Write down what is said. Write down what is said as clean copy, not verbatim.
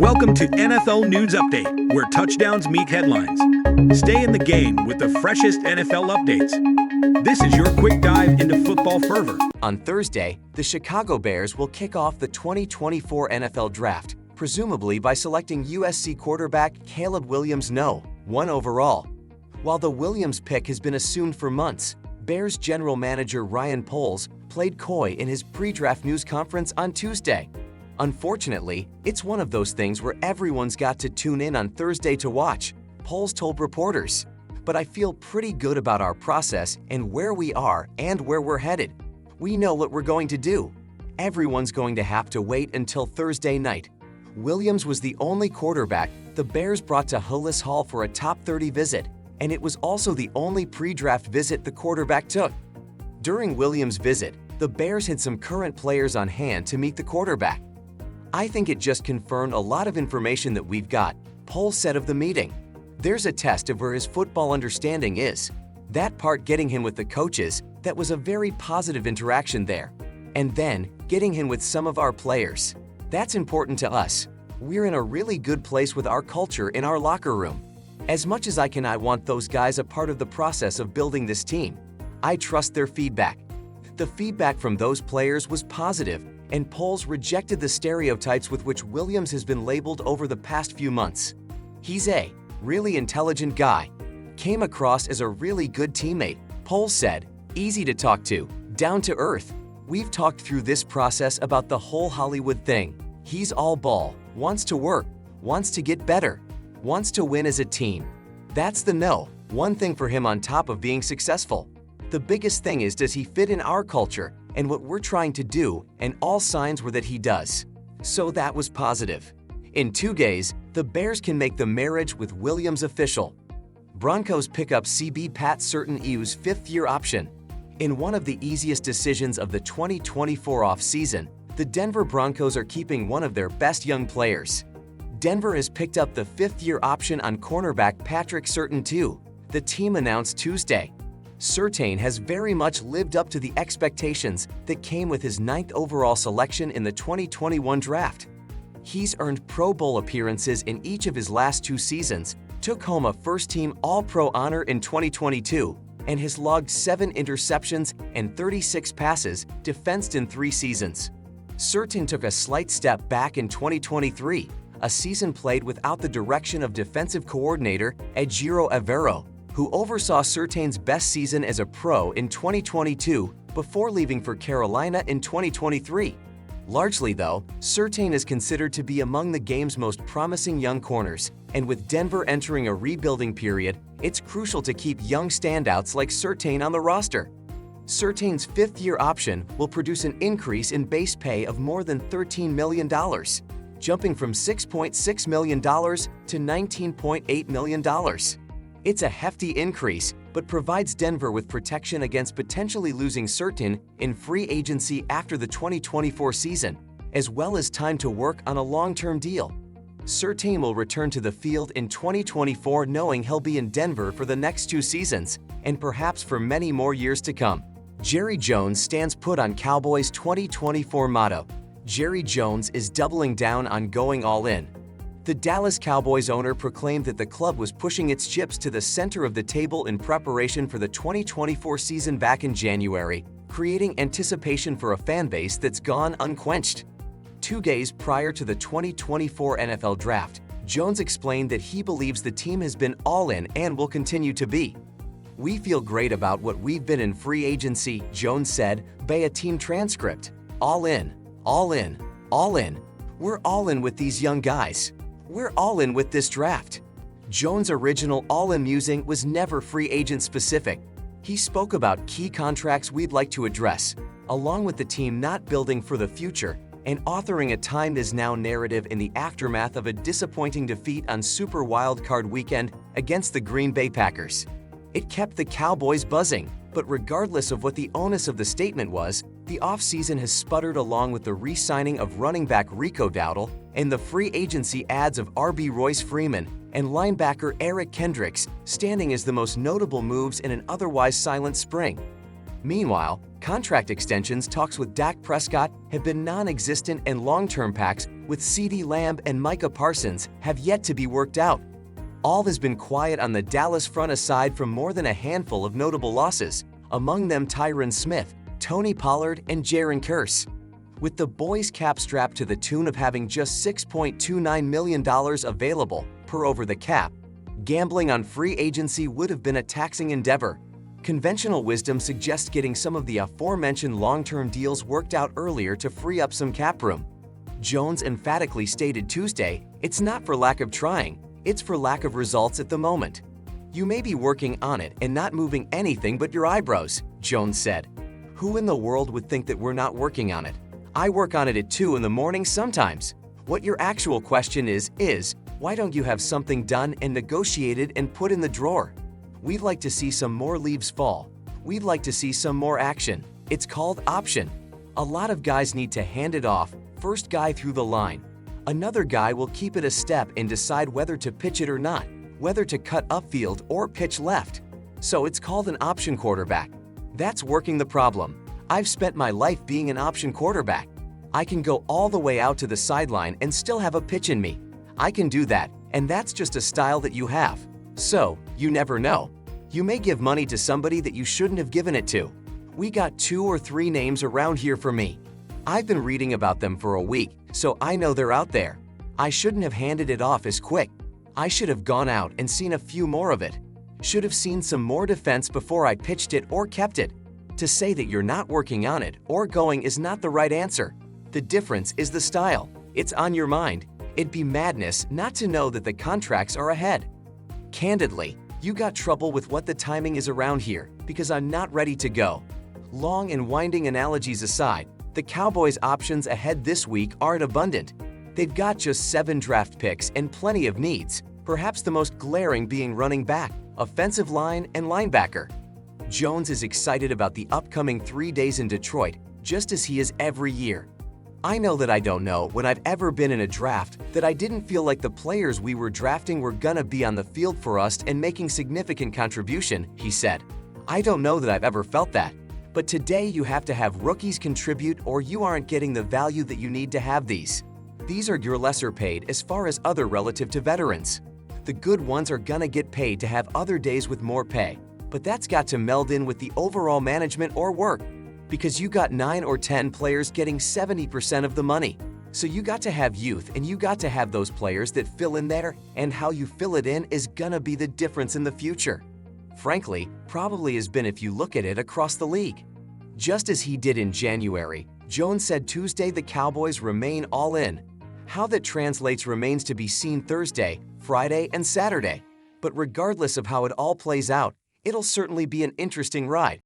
Welcome to NFL News Update, where touchdowns meet headlines. Stay in the game with the freshest NFL updates. This is your quick dive into football fervor. On Thursday, the Chicago Bears will kick off the 2024 NFL Draft, presumably by selecting USC quarterback Caleb Williams, No. 1 overall. While the Williams pick has been assumed for months, Bears general manager Ryan Poles played coy in his pre-draft news conference on Tuesday. Unfortunately, it's one of those things where everyone's got to tune in on Thursday to watch, Poles told reporters. But I feel pretty good about our process and where we are and where we're headed. We know what we're going to do. Everyone's going to have to wait until Thursday night. Williams was the only quarterback the Bears brought to Hillis Hall for a top 30 visit, and it was also the only pre-draft visit the quarterback took. During Williams' visit, the Bears had some current players on hand to meet the quarterback. I think it just confirmed a lot of information that we've got, Poles said of the meeting. There's a test of where his football understanding is. That part getting him with the coaches, that was a very positive interaction there. And then, getting him with some of our players. That's important to us. We're in a really good place with our culture in our locker room. As much as I want those guys a part of the process of building this team. I trust their feedback. The feedback from those players was positive, and Poles rejected the stereotypes with which Williams has been labeled over the past few months. He's a really intelligent guy. Came across as a really good teammate, Poles said. Easy to talk to, down to earth. We've talked through this process about the whole Hollywood thing. He's all ball, wants to work, wants to get better, wants to win as a team. That's the no. One thing for him on top of being successful. The biggest thing is, does he fit in our culture and what we're trying to do, and all signs were that he does. So that was positive. In 2 days, the Bears can make the marriage with Williams official. Broncos pick up CB Pat Surtain II's 5th-year option. In one of the easiest decisions of the 2024 offseason, the Denver Broncos are keeping one of their best young players. Denver has picked up the 5th-year option on cornerback Patrick Surtain II, the team announced Tuesday. Surtain has very much lived up to the expectations that came with his 9th overall selection in the 2021 draft. He's earned Pro Bowl appearances in each of his last 2 seasons, took home a first-team All-Pro honor in 2022, and has logged 7 interceptions and 36 passes defensed in 3 seasons. Surtain took a slight step back in 2023, a season played without the direction of defensive coordinator Ejiro Evero, who oversaw Surtain's best season as a pro in 2022 before leaving for Carolina in 2023. Largely, though, Surtain is considered to be among the game's most promising young corners, and with Denver entering a rebuilding period, it's crucial to keep young standouts like Surtain on the roster. Surtain's 5th-year option will produce an increase in base pay of more than $13 million, jumping from $6.6 million to $19.8 million. It's a hefty increase, but provides Denver with protection against potentially losing Surtain in free agency after the 2024 season, as well as time to work on a long-term deal. Surtain will return to the field in 2024 knowing he'll be in Denver for the next 2 seasons, and perhaps for many more years to come. Jerry Jones stands put on Cowboys' 2024 motto. Jerry Jones is doubling down on going all in. The Dallas Cowboys owner proclaimed that the club was pushing its chips to the center of the table in preparation for the 2024 season back in January, creating anticipation for a fan base that's gone unquenched. 2 days prior to the 2024 NFL Draft, Jones explained that he believes the team has been all in and will continue to be. "We feel great about what we've been in free agency," Jones said, by a team transcript. All in, all in, all in. We're all in with these young guys. We're all in with this draft. Jones' original all-in musing was never free agent specific. He spoke about key contracts we'd like to address, along with the team not building for the future and authoring a time is now narrative in the aftermath of a disappointing defeat on Super Wildcard Weekend against the Green Bay Packers. It kept the Cowboys buzzing, but regardless of what the onus of the statement was, the offseason has sputtered along with the re-signing of running back Rico Dowdle and the free agency ads of RB Royce Freeman and linebacker Eric Kendricks, standing as the most notable moves in an otherwise silent spring. Meanwhile, Contract extensions talks with Dak Prescott have been non-existent, and long-term pacts with CeeDee Lamb and Micah Parsons have yet to be worked out. All has been quiet on the Dallas front aside from more than a handful of notable losses, among them Tyron Smith, Tony Pollard, and Jaron Kearse. With the boys' cap strapped to the tune of having just $6.29 million available per over the cap, gambling on free agency would have been a taxing endeavor. Conventional wisdom suggests getting some of the aforementioned long-term deals worked out earlier to free up some cap room. Jones emphatically stated Tuesday, "It's not for lack of trying, it's for lack of results at the moment. You may be working on it and not moving anything but your eyebrows," Jones said. "Who in the world would think that we're not working on it? I work on it at 2 in the morning sometimes. What your actual question is, why don't you have something done and negotiated and put in the drawer? We'd like to see some more leaves fall. We'd like to see some more action. It's called option. A lot of guys need to hand it off, first guy through the line. Another guy will keep it a step and decide whether to pitch it or not, whether to cut upfield or pitch left. So it's called an option quarterback. That's working the problem. I've spent my life being an option quarterback. I can go all the way out to the sideline and still have a pitch in me. I can do that, and that's just a style that you have. So, you never know. You may give money to somebody that you shouldn't have given it to. We got 2 or 3 names around here for me. I've been reading about them for a week, so I know they're out there. I shouldn't have handed it off as quick. I should have gone out and seen a few more of it. Should have seen some more defense before I pitched it or kept it. To say that you're not working on it or going is not the right answer. The difference is the style. It's on your mind. It'd be madness not to know that the contracts are ahead. Candidly, you got trouble with what the timing is around here because I'm not ready to go. Long and winding analogies aside, the Cowboys' options ahead this week aren't abundant. They've got just 7 draft picks and plenty of needs, perhaps the most glaring being running back, offensive line, and linebacker. Jones is excited about the upcoming 3 days in Detroit, just as he is every year. "I know that I don't know when I've ever been in a draft that I didn't feel like the players we were drafting were gonna be on the field for us and making significant contribution," he said. "I don't know that I've ever felt that. But today you have to have rookies contribute or you aren't getting the value that you need to have these. These are your lesser paid as far as other relative to veterans. The good ones are gonna get paid to have other days with more pay, but that's got to meld in with the overall management or work. Because you got 9 or 10 players getting 70% of the money. So you got to have youth and you got to have those players that fill in there, and how you fill it in is gonna be the difference in the future. Frankly, probably has been if you look at it across the league." Just as he did in January, Jones said Tuesday the Cowboys remain all in. How that translates remains to be seen Thursday, Friday, and Saturday. But regardless of how it all plays out, it'll certainly be an interesting ride.